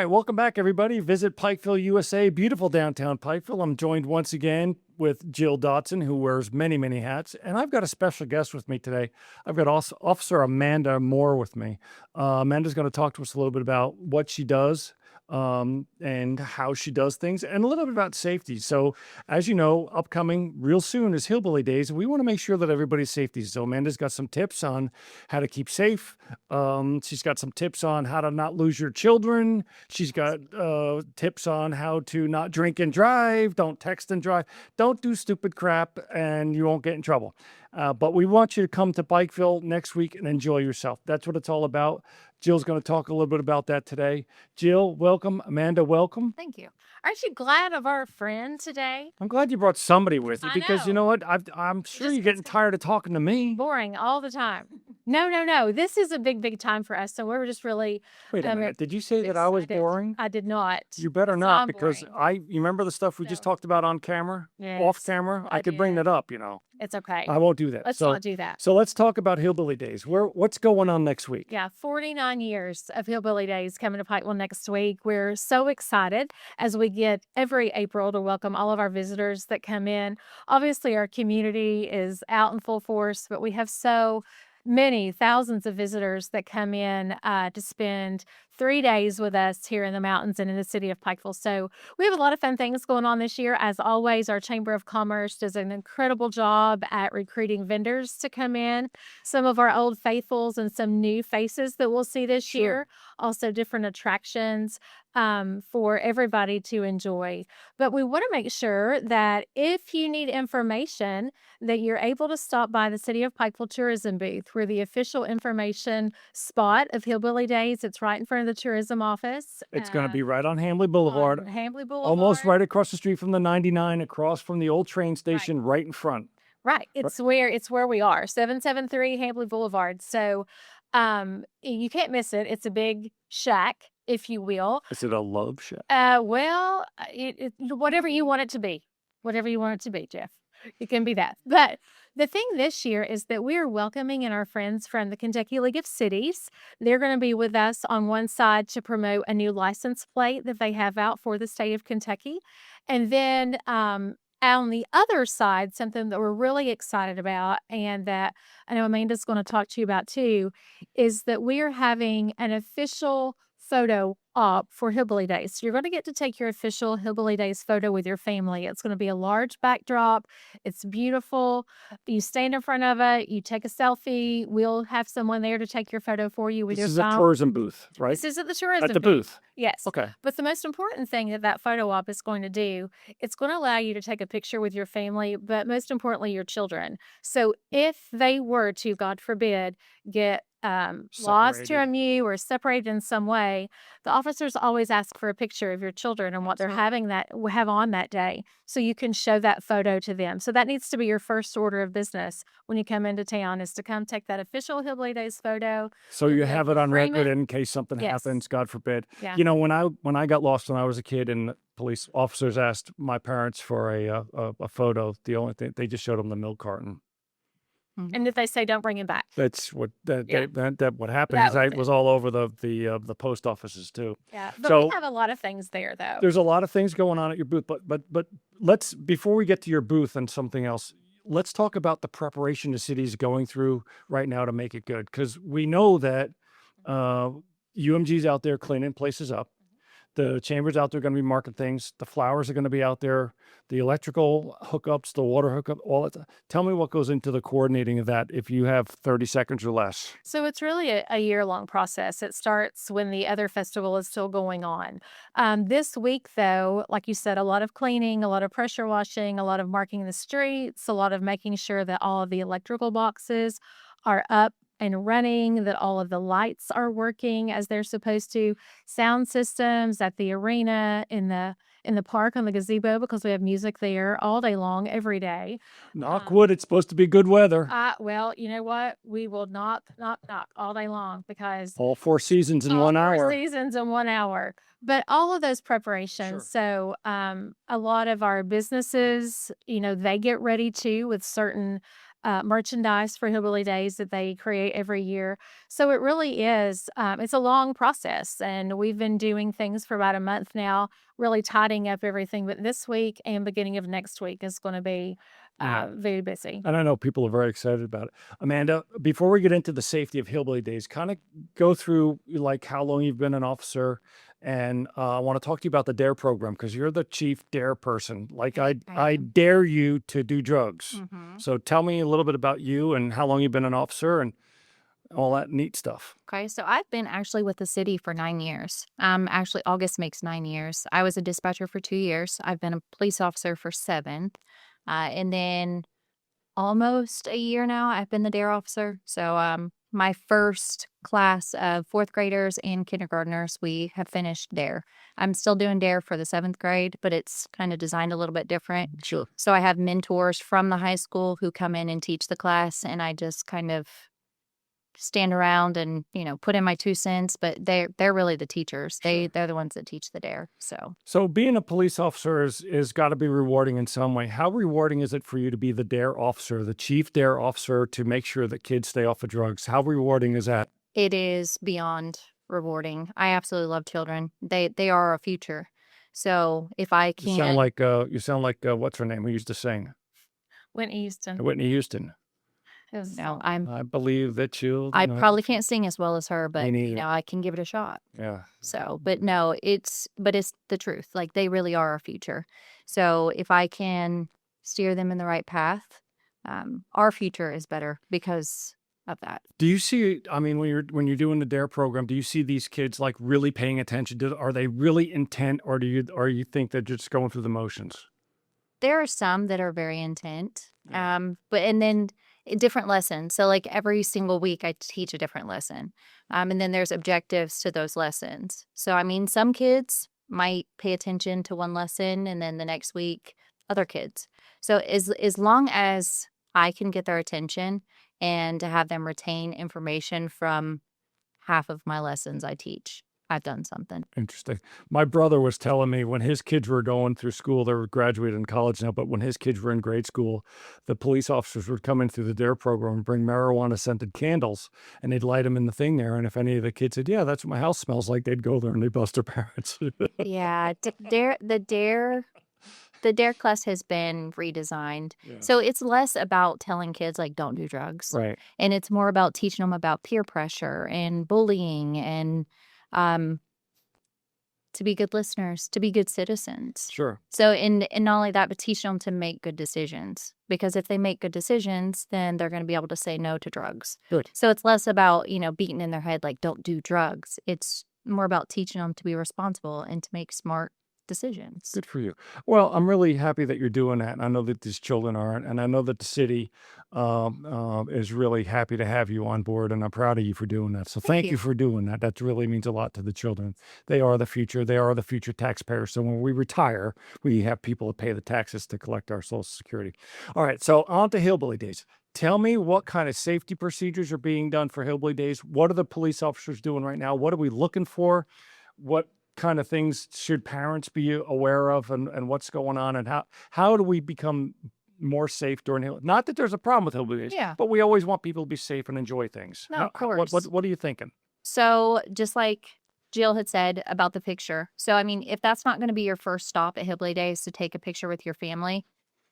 right, welcome back, everybody. Visit Pikeville, USA, beautiful downtown Pikeville. I'm joined once again with Jill Dotson, who wears many, many hats. And I've got a special guest with me today. I've got Officer Amanda Moore with me. Amanda's going to talk to us a little bit about what she does and how she does things, and a little bit about safety. So, as you know, upcoming real soon is Hillbilly Days, and we want to make sure that everybody's safety. So, Amanda's got some tips on how to keep safe. She's got some tips on how to not lose your children. She's got tips on how to not drink and drive. Don't text and drive. Don't do stupid crap, and you won't get in trouble. But we want you to come to Pikeville next week and enjoy yourself. That's what it's all about. Jill's going to talk a little bit about that today. Jill, welcome. Amanda, welcome. Thank you. Aren't you glad of our friend today? I'm glad you brought somebody with you I because you know what? I'm sure Just you're getting tired of talking to me. Boring all the time. No. This is a big time for us. So we're just really Wait a minute. Did you say that I was excited. boring? I did not. You better So not, I'm because boring. you remember the stuff we just No. talked about on camera, off Yes, camera? I I could bring did. that up, you know. It's okay. I won't do that. Let's not do that. So let's talk about Hillbilly Days. What's going on next week? Yeah, 49 years of Hillbilly Days coming to Pikeville next week. We're so excited as we get every April to welcome all of our visitors that come in. Obviously, our community is out in full force, but we have so many thousands of visitors that come in to spend 3 days with us here in the mountains and in the city of Pikeville. So we have a lot of fun things going on this year. As always, our Chamber of Commerce does an incredible job at recruiting vendors to come in. Some of our old faithfuls and some new faces that we'll see this year. Also different attractions for everybody to enjoy. But we want to make sure that if you need information, that you're able to stop by the City of Pikeville Tourism booth. We're the official information spot of Hillbilly Days. It's right in front of the tourism office. It's going to be right on Hambly Boulevard. On Hambly Boulevard. Almost right across the street from the 99, across from the old train station, right in front. Right. It's where we are. 773 Hambly Boulevard. So you can't miss it. It's a big shack, if you will. Is it a love shack? Well, whatever you want it to be. Whatever you want it to be, Jeff. It can be that. But the thing this year is that we are welcoming in our friends from the Kentucky League of Cities. They're going to be with us on one side to promote a new license plate that they have out for the state of Kentucky. And then on the other side, something that we're really excited about, and that I know Amanda's going to talk to you about too, is that we are having an official photo op for Hillbilly Days. So you're going to get to take your official Hillbilly Days photo with your family. It's going to be a large backdrop. It's beautiful. You stand in front of it. You take a selfie. We'll have someone there to take your photo for you with your phone. This is a tourism booth, right? This is at the tourism At the booth. Yes. Okay. But the most important thing that photo op is going to do, it's going to allow you to take a picture with your family, but most importantly, your children. So if they were to, God forbid, get lost from you or separated in some way, the officers always ask for a picture of your children and what they're have on that day, so you can show that photo to them. So that needs to be your first order of business when you come into town, is to come take that official Hillbilly Days photo. So you have it on frame record it. in case something Yes. happens, God forbid. Yeah. You know, when I got lost when I was a kid and police officers asked my parents for a photo, the only thing, they just showed them the milk carton. And if they say don't bring him back, That's what what happened. That Because was it was all over the post offices too. yeah. But So we have a lot of things there, though. there's a lot of things going on at your booth, but let's, before we get to your booth and something else, let's talk about the preparation the city's going through right now to make it good, because we know that UMG's out there cleaning places up. The chamber's out there going to be marking things. The flowers are going to be out there. The electrical hookups, the water hookup, all that. Tell me what goes into the coordinating of that if you have 30 seconds or less. So it's really a year-long process. It starts when the other festival is still going on. This week, though, like you said, a lot of cleaning, a lot of pressure washing, a lot of marking the streets, a lot of making sure that all of the electrical boxes are up and running, that all of the lights are working as they're supposed to, sound systems at the arena, in the park, on the gazebo, because we have music there all day long, every day. Knock wood, it's supposed to be good weather. Well, you know what? We will knock all day long, because All 4 seasons in all 1 4 hour. seasons in 1 hour. But all of those preparations. So a lot of our businesses, they get ready too with certain merchandise for Hillbilly Days that they create every year. So it really is, it's a long process. And we've been doing things for about a month now, really tidying up everything. But this week and beginning of next week is going to be Yeah. very busy. And I know people are very excited about it. Amanda, before we get into the safety of Hillbilly Days, kind of go through like how long you've been an officer. And I want to talk to you about the D.A.R.E program because you're the chief D.A.R.E person. Like I am. dare you to do drugs. hmm So tell me a little bit about you and how long you've been an officer and all that neat stuff. Okay, so I've been actually with the city for 9 years. Actually, August makes 9 years. I was a dispatcher for 2 years. I've been a police officer for 7, and then almost a year now, I've been the D.A.R.E officer. So, my first class of fourth graders and kindergartners, we have finished D.A.R.E. I'm still doing D.A.R.E for the 7th grade, but it's kind of designed a little bit different. Sure. So I have mentors from the high school who come in and teach the class, and I just kind of stand around and put in my 2 cents. But they're really the teachers. They're the ones that teach the D.A.R.E. So being a police officer is got to be rewarding in some way. How rewarding is it for you to be the D.A.R.E officer, the chief D.A.R.E officer, to make sure that kids stay off of drugs? How rewarding is that? It is beyond rewarding. I absolutely love children. They are our future. So if I You sound can, like what's her name? Who used to sing? Whitney Houston. Whitney Houston. Is no, I believe that you. I probably can't sing as well as her, but neither. I can give it a shot. Yeah. So, but no, it's the truth. Like, they really are our future. So if I can steer them in the right path, our future is better because of that. Do you see? I mean, when you're doing the D.A.R.E program, do you see these kids like really paying attention? Are they really intent, or you think they're just going through the motions? There are some that are very intent, Yeah. but and then different lessons. So like every single week, I teach a different lesson, and then there's objectives to those lessons. So I mean, some kids might pay attention to one lesson, and then the next week, other kids. So as long as I can get their attention and to have them retain information from half of my lessons I teach, I've done something. Interesting. My brother was telling me when his kids were going through school, they're graduated in college now, but when his kids were in grade school, the police officers would come in through the D.A.R.E program and bring marijuana scented candles and they'd light them in the thing there. And if any of the kids said, yeah, that's what my house smells like, they'd go there and they'd bust their parents. Yeah, the D.A.R.E class has been redesigned. Yeah. So it's less about telling kids like don't do drugs. Right. And it's more about teaching them about peer pressure and bullying and to be good listeners, to be good citizens. Sure. So and not only that, but teach them to make good decisions. Because if they make good decisions, then they're going to be able to say no to drugs. Good. So it's less about, beating in their head like don't do drugs. It's more about teaching them to be responsible and to make smart decisions. Good for you. Well, I'm really happy that you're doing that. And I know that these children aren't. And I know that the city is really happy to have you on board. And I'm proud of you for doing that. So thank you you. for doing that. That really means a lot to the children. They are the future. They are the future taxpayers. So when we retire, we have people to pay the taxes to collect our Social Security. All right. So on to Hillbilly Days. Tell me what kind of safety procedures are being done for Hillbilly Days. What are the police officers doing right now? What are we looking for? What kind of things should parents be aware of and what's going on and how do we become more safe during not that there's a problem with Hillbilly Days, Yeah. but we always want people to be safe and enjoy things. No, of course. What are you thinking? So just like Jill had said about the picture. So, I mean, if that's not going to be your first stop at Hillbilly Days to take a picture with your family,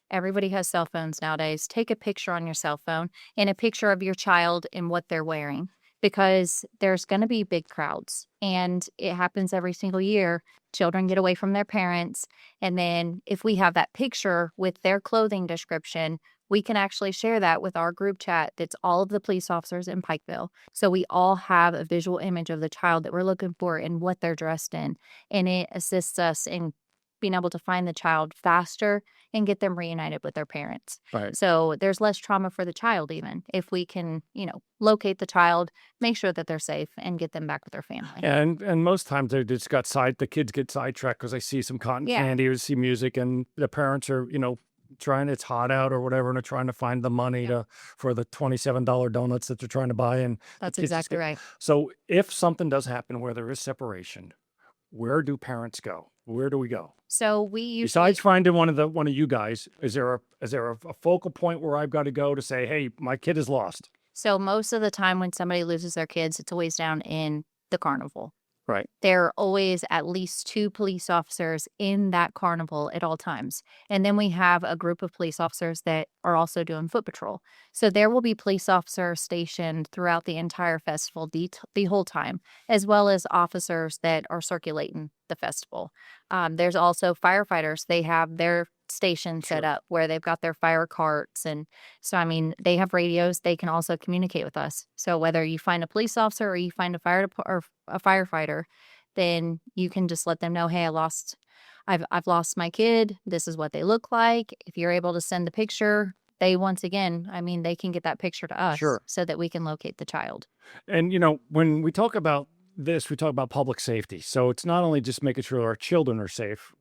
everybody has cell phones nowadays. Take a picture on your cell phone and a picture of your child and what they're wearing because there's going to be big crowds and it happens every single year. Children get away from their parents. And then if we have that picture with their clothing description, we can actually share that with our group chat that's all of the police officers in Pikeville. So we all have a visual image of the child that we're looking for and what they're dressed in. And it assists us in being able to find the child faster and get them reunited with their parents. Right. So there's less trauma for the child even if we can, locate the child, make sure that they're safe and get them back with their family. And most times they just the kids get sidetracked because they see some cotton Yeah. candy or see music and the parents are, trying, it's hot out or whatever, and they're trying to find the money for the $27 donuts that they're trying to buy. And That's the kids just exactly get- right. So if something does happen where there is separation, where do parents go? Where do we go? So we usually Besides finding one of you guys, is there a focal point where I've got to go to say, hey, my kid is lost? so most of the time when somebody loses their kids, it's always down in the carnival. Right. There are always at least 2 police officers in that carnival at all times. And then we have a group of police officers that are also doing foot patrol. So there will be police officers stationed throughout the entire festival the whole time, as well as officers that are circulating the festival. There's also firefighters. They have their station set Sure. up where they've got their fire carts. And so, I mean, they have radios. They can also communicate with us. So whether you find a police officer or you find a or a firefighter, then you can just let them know, hey, I've lost my kid. This is what they look like. If you're able to send the picture, once again, I mean, they can get that picture to us Sure. so that we can locate the child. And, when we talk about this, we talk about public safety. So it's not only just making sure our children are safe.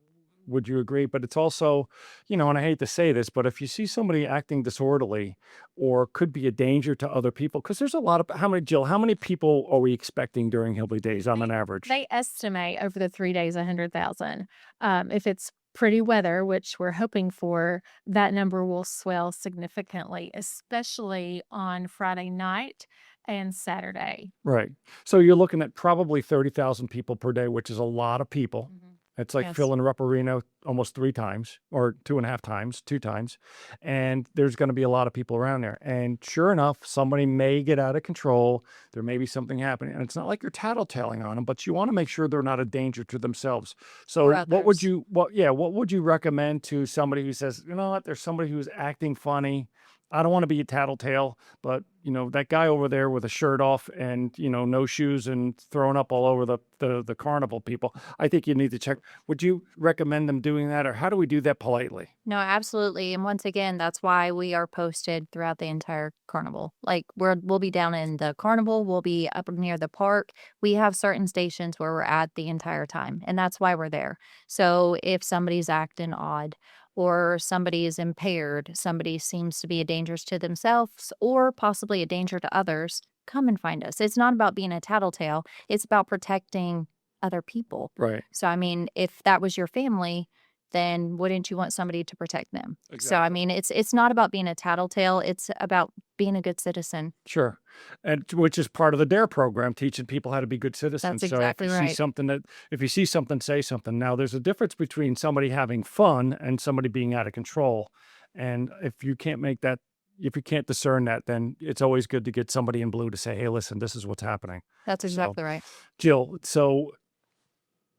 Would you agree? But it's also, and I hate to say this, but if you see somebody acting disorderly or could be a danger to other people, because there's a lot of, how many people are we expecting during Hillbilly Days on an average? They estimate over the 3 days 100,000. If it's pretty weather, which we're hoping for, that number will swell significantly, especially on Friday night and Saturday. Right. So you're looking at probably 30,000 people per day, which is a lot of people. It's like Yes. filling Rupp Arena almost 3 times or 2.5 times, 2 times. And there's going to be a lot of people around there. And sure enough, somebody may get out of control. There may be something happening. And it's not like you're tattletaling on them, but you want to make sure they're not a danger to themselves. So Or others. what would you recommend to somebody who says, you know what, there's somebody who's acting funny. I don't want to be a tattletale, but that guy over there with a shirt off and, no shoes and throwing up all over the carnival people. I think you need to check. Would you recommend them doing that, or how do we do that politely? No, absolutely. And once again, that's why we are posted throughout the entire carnival. Like we'll be down in the carnival, we'll be up near the park. We have certain stations where we're at the entire time, and that's why we're there. So if somebody's acting odd or somebody is impaired, somebody seems to be a danger to themselves or possibly a danger to others, come and find us. It's not about being a tattletale. It's about protecting other people. Right. So, I mean, if that was your family, then wouldn't you want somebody to protect them? So, I Exactly. mean, it's not about being a tattletale. It's about being a good citizen. Sure. And which is part of the D.A.R.E program, teaching people how to be good citizens. That's So exactly right. if you see something, say something. Now, there's a difference between somebody having fun and somebody being out of control. And if you can't discern that, then it's always good to get somebody in blue to say, hey, listen, this is what's happening. That's So, exactly right. Jill,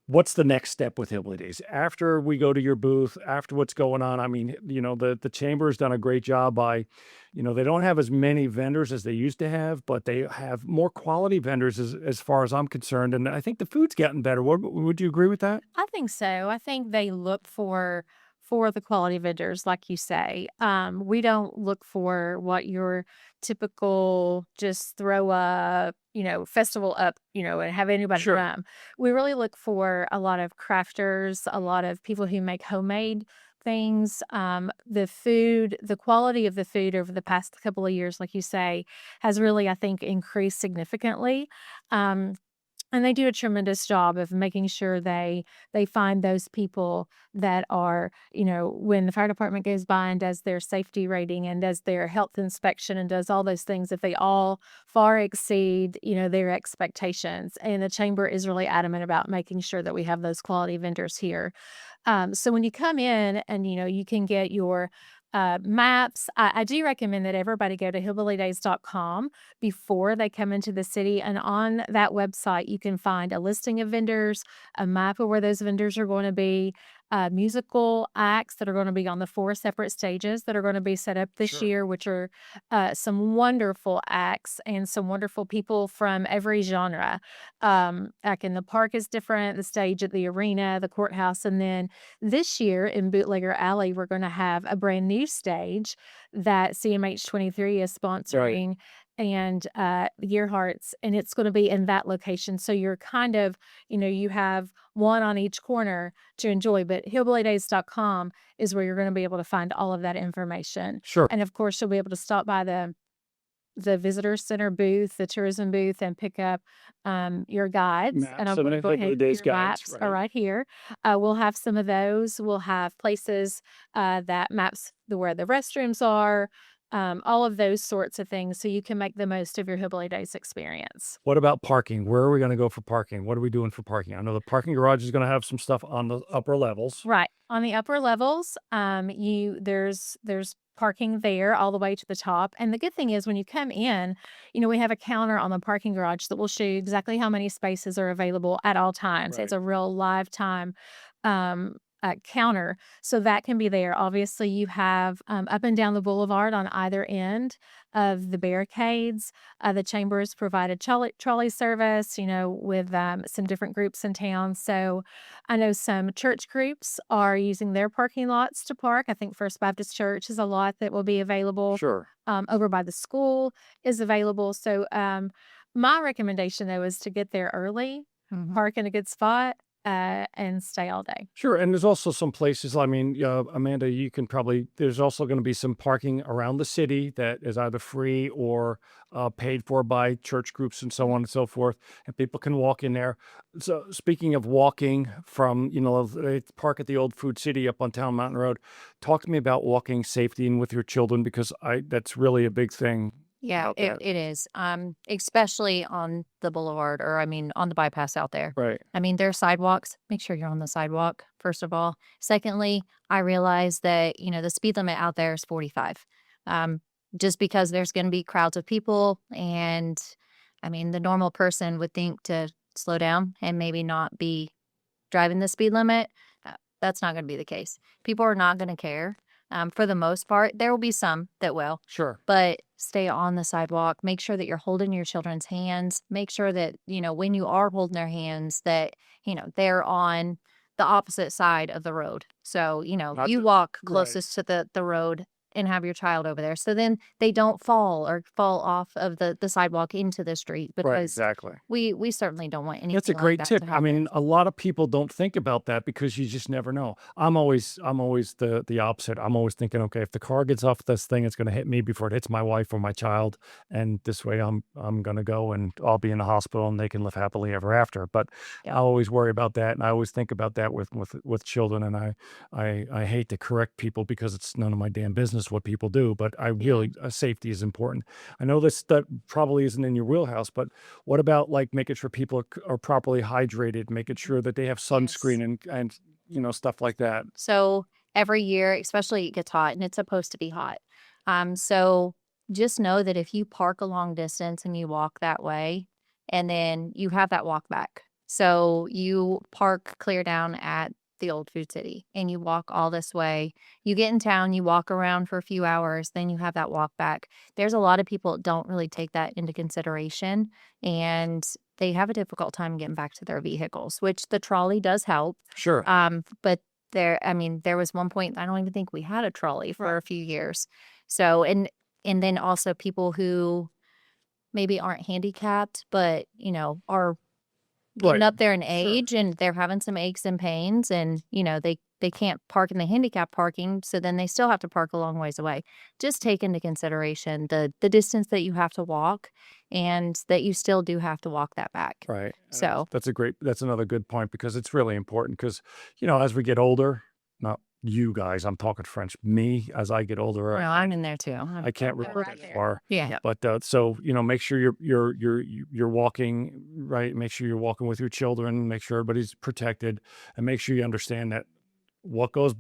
what's the next step with Hillbilly Days? After we go to your booth, after what's going on, I mean, the chamber has done a great job by, they don't have as many vendors as they used to have, but they have more quality vendors as far as I'm concerned. And I think the food's gotten better. Would you agree with that? I think so. I think they look for the quality vendors, like you say. We don't look for what your typical just throw a festival up, and have anybody Sure. come. We really look for a lot of crafters, a lot of people who make homemade things. The food, the quality of the food over the past couple of years, like you say, has really, I think, increased significantly. Um, and they do a tremendous job of making sure they find those people that are, when the fire department goes by and does their safety rating and does their health inspection and does all those things, if they all far exceed, their expectations. And the chamber is really adamant about making sure that we have those quality vendors here. So when you come in and, you can get your maps. I do recommend that everybody go to hillbillydays.com before they come into the city. And on that website, you can find a listing of vendors, a map of where those vendors are going to be, musical acts that are going to be on the 4 separate stages that are going to be set up this Sure. year, which are some wonderful acts and some wonderful people from every genre. Like in the park is different, the stage at the arena, the courthouse. And then this year in Bootlegger Alley, we're going to have a brand new stage that CMH 23 is Right. sponsoring and the Earharts, and it's going to be in that location. So you're kind of, you have one on each corner to enjoy, but hillbillydays.com is where you're going to be able to find all of that information. Sure. And of course, you'll be able to stop by the the visitor center booth, the tourism booth, and pick up your guides. And Maps and the go ahead, Hillbilly Days your guides, maps are right? right here. We'll have some of those. We'll have places that maps where the restrooms are, all of those sorts of things, so you can make the most of your Hillbilly Days experience. What about parking? Where are we gonna go for parking? What are we doing for parking? I know the parking garage is gonna have some stuff on the upper levels. Right. On the upper levels, there's parking there all the way to the top. And the good thing is when you come in, we have a counter on the parking garage that will show you exactly how many spaces are available at all times. It's Right. a real live time counter. So that can be there. Obviously, you have up and down the boulevard on either end of the barricades. The chambers provided trolley service, with some different groups in town. So I know some church groups are using their parking lots to park. I think First Baptist Church is a lot that will be available. Sure. Over by the school is available. So my recommendation though is to get there early, Mhm. park in a good spot, and stay all day. Sure, and there's also some places, I mean, Amanda, you can probably there's also gonna be some parking around the city that is either free or, paid for by church groups and so on and so forth, and people can walk in there. So, speaking of walking from, they park at the old Food City up on Town Mountain Road. Talk to me about walking safety and with your children because that's really a big thing Yeah, out it, there. it is. Especially on the boulevard or I mean on the bypass out there. Right. I mean, there are sidewalks. Make sure you're on the sidewalk, first of all. Secondly, I realize that, the speed limit out there is 45. Um, just because there's going to be crowds of people. And I mean, the normal person would think to slow down and maybe not be driving the speed limit. That's not going to be the case. People are not going to care. For the most part, there will be some that will, Sure. but stay on the sidewalk. Make sure that you're holding your children's hands. Make sure that, when you are holding their hands, that, they're on the opposite side of the road. So, Not you to walk Right. closest to the road and have your child over there. So then they don't fall off of the sidewalk into the street Right, because exactly. we certainly don't want That's a anything like great that tip. to I happen. mean, a lot of people don't think about that because you just never know. I'm always the opposite. I'm always thinking, okay, if the car gets off this thing, it's going to hit me before it hits my wife or my child, and this way I'm going to go and I'll be in the hospital and they can live happily ever after. But I Yep. always worry about that, and I always think about that with children. And I hate to correct people because it's none of my damn business what people do, but I Yeah. really safety is important. I know this that probably isn't in your wheelhouse, but what about, like, making sure people are properly hydrated, making sure that they have Yes. sunscreen and, stuff like that? So every year, especially it gets hot and it's supposed to be hot. So just know that if you park a long distance and you walk that way, and then you have that walk back. So you park clear down at the old food city and you walk all this way. You get in town, you walk around for a few hours, then you have that walk back. There's a lot of people that don't really take that into consideration and they have a difficult time getting back to their vehicles, which the trolley does help. Sure. But I mean, there was one point, I don't even think we had a trolley for Right. a few years. So, and then also people who maybe aren't handicapped, but, are getting Right. up there in Sure. age and they're having some aches and pains and, they can't park in the handicap parking. So then they still have to park a long ways away. Just take into consideration the distance that you have to walk and that you still do have to walk that back. Right. And So, that's another good point because it's really important because, as we get older, not you guys, I'm talking French, me as I get older, well, I'm in there too. I can't We're remember right that there. far. Yeah. But so make sure you're walking right. Make sure you're walking with your children. Make sure everybody's protected, and make sure you understand that what goes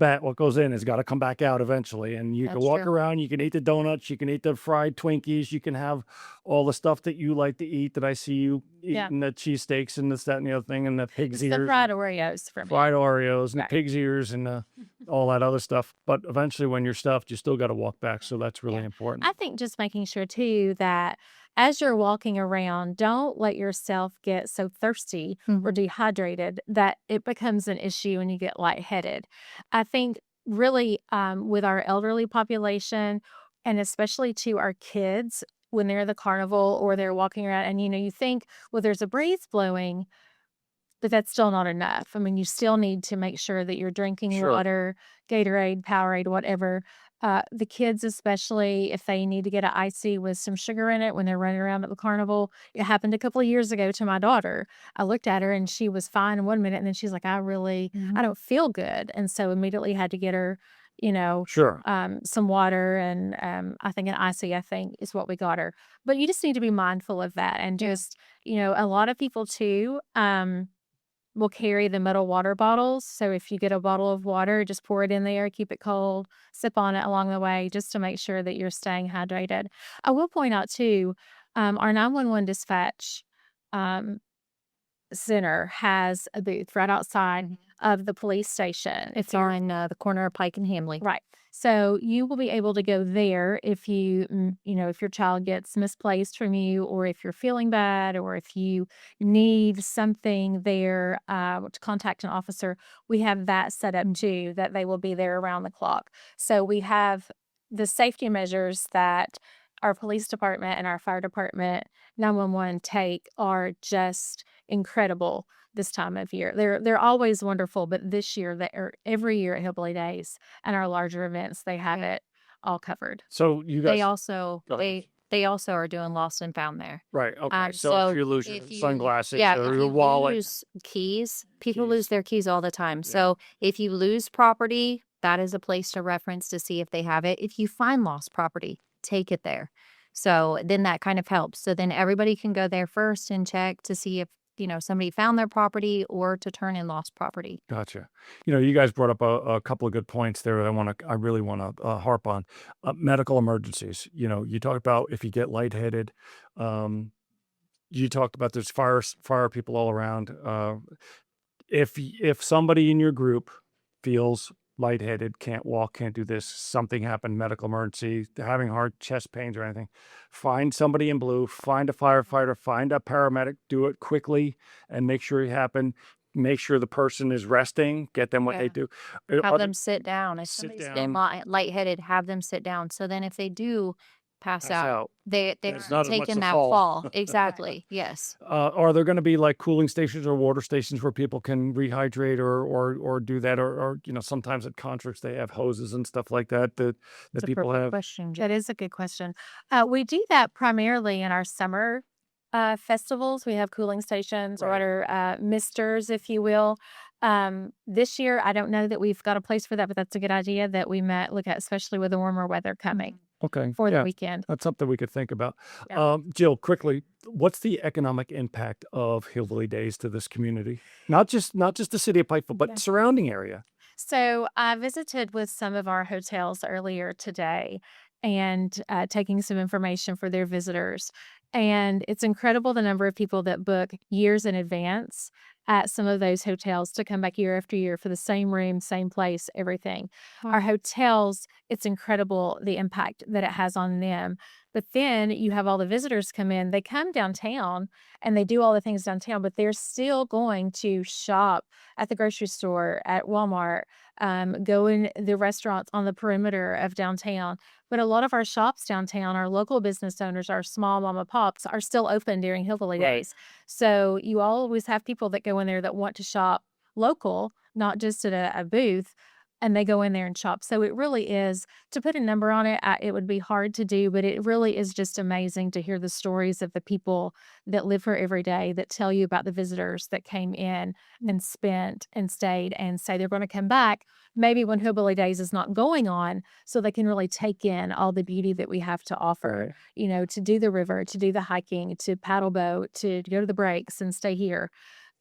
in has got to come back out eventually. And you can That's walk true. around. You can eat the donuts. You can eat the fried Twinkies. You can have all the stuff that you like to eat. That I see you Yeah. eating the cheesesteaks and this, that, and the other thing, and the pig's It's the ears, fried Oreos for me. fried Oreos, and the Right. pig's ears, and all that other stuff. But eventually, when you're stuffed, you still got to walk back. So that's really Yeah. important. I think just making sure too that as you're walking around, don't let yourself get so thirsty or Mhm. dehydrated that it becomes an issue and you get lightheaded. I think really with our elderly population and especially to our kids when they're at the carnival or they're walking around and you think, well, there's a breeze blowing, but that's still not enough. I mean, you still need to make sure that you're drinking Sure. water, Gatorade, Powerade, whatever, The kids, especially if they need to get an icy with some sugar in it when they're running around at the carnival. It happened a couple of years ago to my daughter. I looked at her and she was fine in 1 minute, and then she's like, I don't feel good. And so immediately had to get her, you know, Sure. some water and I think an icy, I think is what we got her. But you just need to be mindful of that and Yeah. just, a lot of people too. Will carry the metal water bottles. So if you get a bottle of water, just pour it in there, keep it cold, sip on it along the way, just to make sure that you're staying hydrated. I will point out too, our 911 dispatch um, center has a booth right outside Mhm. of the police station. It's on the corner of Pike and Hamley. Right. So you will be able to go there if if your child gets misplaced from you, or if you're feeling bad, or if you need something there to contact an officer. We have that set up too, that they will be there around the clock. So we have the safety measures that our police department and our fire department 911 take are just incredible this time of year. They're always wonderful, but this year, every year at Hillbilly Days and our larger events, they have it all covered. So you They guys, also go ahead. they also are doing lost and found there. Right. Okay. So if So you lose your if you sunglasses yeah, or if your you wallet, lose keys, people keys. lose their keys all the time. Yeah. So if you lose property, that is a place to reference to see if they have it. If you find lost property, take it there. So then that kind of helps. So then everybody can go there first and check to see if, somebody found their property or to turn in lost property. Gotcha. You guys brought up a couple of good points there that I really want to harp on. Medical emergencies. You talked about if you get lightheaded. Um, you talked about there's fire people all around. If somebody in your group feels lightheaded, can't walk, can't do this, something happened, medical emergency, they're having hard chest pains or anything, find somebody in blue, find a firefighter, find a paramedic, do it quickly and make sure it happened. Make sure the person is resting, get them what they Yeah. do. Have Are them sit down. If sit somebody's getting down, lightheaded, have them sit down. So then if they do pass pass out, out. they It's aren't not as much taking the that fall. fall. Exactly. Yes. Are there going to be like cooling stations or water stations where people can rehydrate or do that? Or sometimes at concerts they have hoses and stuff like that It's a people perfect have. question, That is a good question. We do that primarily in our summer festivals. We have cooling stations Right. or misters, if you will. This year, I don't know that we've got a place for that, but that's a good idea that we might look at, especially with the warmer weather coming Okay. for the Yeah. weekend. That's something we could think about. Yeah. Jill, quickly, what's the economic impact of Hillbilly Days to this community? Not just the city of Pikeville, but Yeah. surrounding area. So I visited with some of our hotels earlier today and taking some information for their visitors. And it's incredible the number of people that book years in advance at some of those hotels to come back year after year for the same room, same place, everything. Our hotels, it's incredible the impact that it has on them. But then you have all the visitors come in, they come downtown and they do all the things downtown, but they're still going to shop at the grocery store, at Walmart, go in the restaurants on the perimeter of downtown. But a lot of our shops downtown, our local business owners, our small mom and pops are still open during Hillbilly Right. Days. So you always have people that go in there that want to shop local, not just at a booth, and they go in there and shop. So it really is, to put a number on it, it would be hard to do, but it really is just amazing to hear the stories of the people that live here every day that tell you about the visitors that came in and spent and stayed and say they're going to come back maybe when Hillbilly Days is not going on, so they can really take in all the beauty that we have to offer, Right. to do the river, to do the hiking, to paddle boat, to go to the breaks and stay here.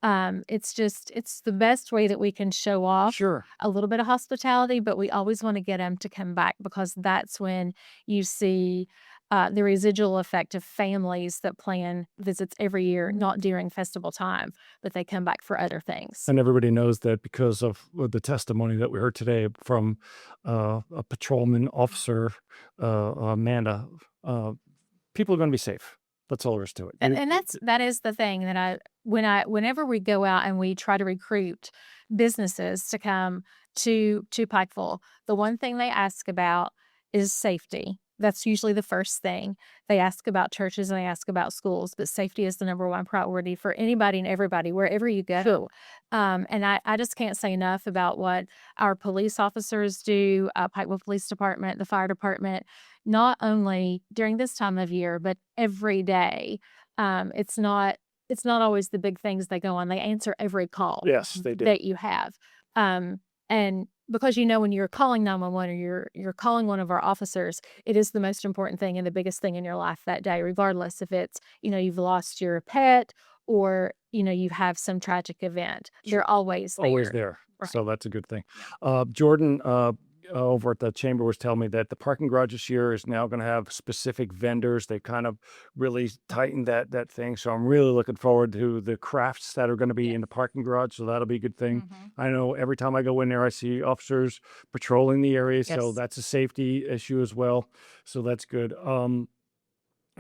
It's the best way that we can show off Sure. a little bit of hospitality, but we always want to get them to come back because that's when you see the residual effect of families that plan visits every year, not during festival time, but they come back for other things. And everybody knows that because of the testimony that we heard today from a patrolman officer, Amanda, people are going to be safe. That's all there is to it. And that is the thing that whenever we go out and we try to recruit businesses to come to Pikeville, the one thing they ask about is safety. That's usually the first thing. They ask about churches and they ask about schools, but safety is the number one priority for anybody and everybody, wherever you go. And I just can't say enough about what our police officers do, Pikeville Police Department, the fire department, not only during this time of year, but every day. It's not always the big things they go on. They answer every call Yes, they do. that you have. And because when you're calling 911 or you're calling one of our officers, it is the most important thing and the biggest thing in your life that day, regardless if it's, you've lost your pet or, you have some tragic event. They're always there. Always there. Right. So that's a good thing. Jordan, over at the chamber was telling me that the parking garage this year is now going to have specific vendors. They kind of really tightened that thing. So I'm really looking forward to the crafts that are going to be in the parking garage. So that'll be a good thing. I know every time I go in there, I see officers patrolling the area. So Yes. that's a safety issue as well. So that's good.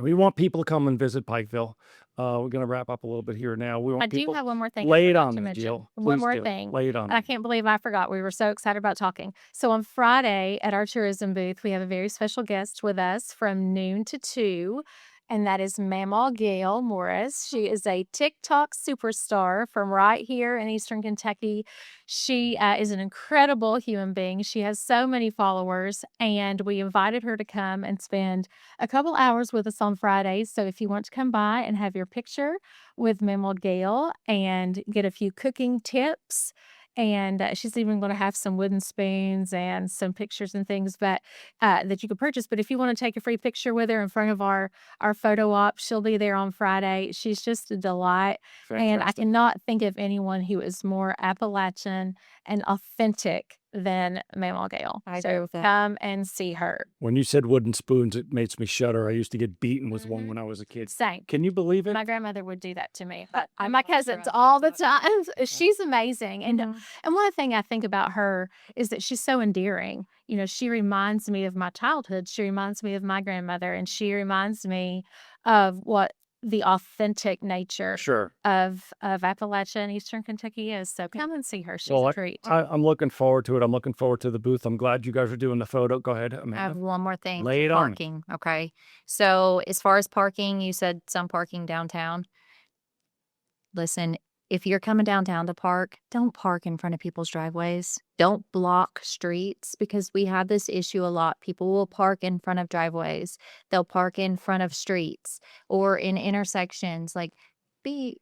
We want people to come and visit Pikeville. We're going to wrap up a little bit here now. We want I do people. have one more thing. I Lay it forgot on to me, mention. Jill. One Please more do. thing. Lay it on And I me. can't believe I forgot. We were so excited about talking. So on Friday at our tourism booth, we have a very special guest with us from noon to 2. And that is Mamaw Gail Morris. She is a TikTok superstar from right here in Eastern Kentucky. She is an incredible human being. She has so many followers, and we invited her to come and spend a couple hours with us on Fridays. So if you want to come by and have your picture with Mamaw Gail and get a few cooking tips, and she's even going to have some wooden spoons and some pictures and things that you can purchase. But if you want to take a free picture with her in front of our photo op, she'll be there on Friday. She's just a delight. And I Fantastic. cannot think of anyone who is more Appalachian and authentic than Mamaw Gail. I agree So with that. come and see her. When you said wooden spoons, it makes me shudder. I used to get beaten with one Mhm. when I was a kid. Same. Can you believe it? My grandmother would do that to me. But I'm my not sure cousins I all the did that. time. She's amazing. And Mhm. and one thing I think about her is that she's so endearing. She reminds me of my childhood. She reminds me of my grandmother, and she reminds me of what the authentic nature Sure. of Appalachia and Eastern Kentucky is. So come and see her. She's Well, a treat. I'm looking forward to it. I'm looking forward to the booth. I'm glad you guys are doing the photo. Go ahead, I have Amanda. one more thing. Lay it on me. Parking. Okay. So as far as parking, you said some parking downtown. Listen, if you're coming downtown to park, don't park in front of people's driveways. Don't block streets because we have this issue a lot. People will park in front of driveways. They'll park in front of streets or in intersections. Like be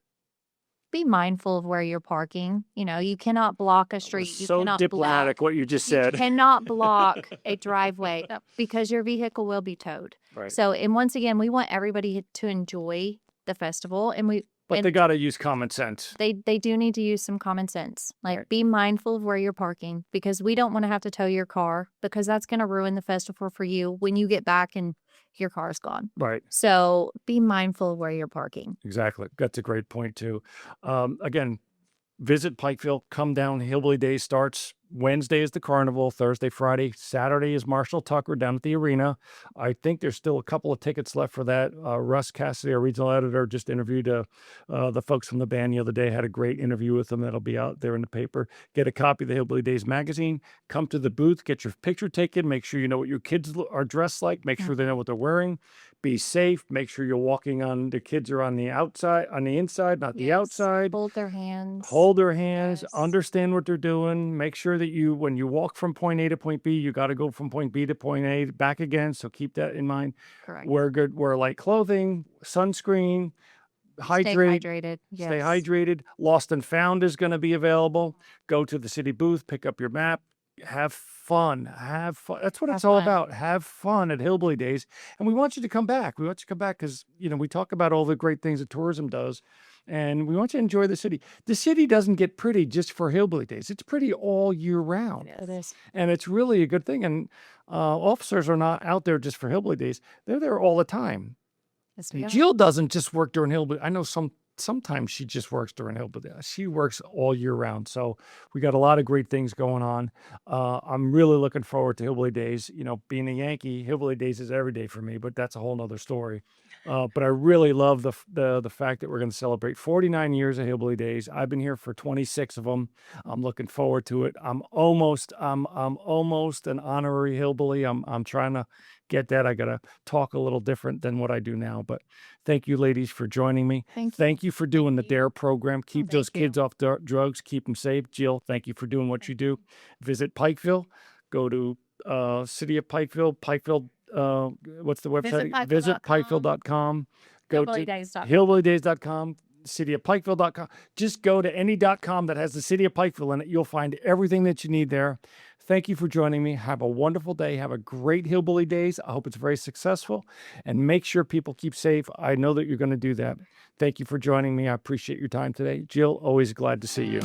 mindful of where you're parking. You cannot block a It was street. You so cannot diplomatic block. what you just You said. cannot block a driveway because your vehicle will be towed. Right. So, and once again, we want everybody to enjoy the festival, and But they got to use common sense. they do need to use some common sense. Like, Right. be mindful of where you're parking because we don't want to have to tow your car because that's going to ruin the festival for you when you get back and your car's gone. Right. So, be mindful of where you're parking. Exactly. That's a great point too. Again, visit Pikeville. Come down. Hillbilly Days starts Wednesday is the carnival. Thursday, Friday, Saturday is Marshall Tucker down at the arena. I think there's still a couple of tickets left for that. Russ Cassidy, our regional editor, just interviewed the folks from the band the other day. Had a great interview with them. That'll be out there in the paper. Get a copy of the Hillbilly Days magazine. Come to the booth. Get your picture taken. Make sure you know what your kids are dressed like. Make sure they know what they're wearing. Be safe. Make sure you're walking on. The kids are on the outside, on the inside, not the Yes. outside. Hold their hands. Hold their hands, Yes. understand what they're doing. Make sure that when you walk from point A to point B, you got to go from point B to point A back again. So keep that in mind. Correct. Wear light clothing, sunscreen, Stay hydrate, hydrated. stay Yes. hydrated. Lost and Found is going to be available. Go to the city booth, pick up your map. Have fun. Have fun. That's what Have it's all fun. about. Have fun at Hillbilly Days. And we want you to come back. We want you to come back because, we talk about all the great things that tourism does. And we want you to enjoy the city. The city doesn't get pretty just for Hillbilly Days. It's pretty all year round. It is. And it's really a good thing. And officers are not out there just for Hillbilly Days. They're there all the time. Yes, we are. Jill doesn't just work during Hillbilly. I know some sometimes she just works during Hillbilly Days. She works all year round. So we got a lot of great things going on. I'm really looking forward to Hillbilly Days. You know, being a Yankee, Hillbilly Days is every day for me, but that's a whole nother story. But I really love the fact that we're going to celebrate 49 years of Hillbilly Days. I've been here for 26 of them. I'm looking forward to it. I'm almost an honorary hillbilly. I'm trying to get that. I got to talk a little different than what I do now. But thank you, ladies, for joining me. Thank you. Thank you for doing the you. D.A.R.E program. Keep thank those you. kids off drugs. Keep them safe. Jill, thank you for doing what you do. Visit Pikeville. Go to City of Pikeville. Pikeville. What's the website? Visit visitpikeville.com. Go to Hillbillydays.com. hillbillydays.com. cityofpikeville.com. Just go to any .com that has the City of Pikeville in it. You'll find everything that you need there. Thank you for joining me. Have a wonderful day. Have a great Hillbilly Days. I hope it's very successful, and make sure people keep safe. I know that you're going to do that. Thank you for joining me. I appreciate your time today. Jill, always glad to see you.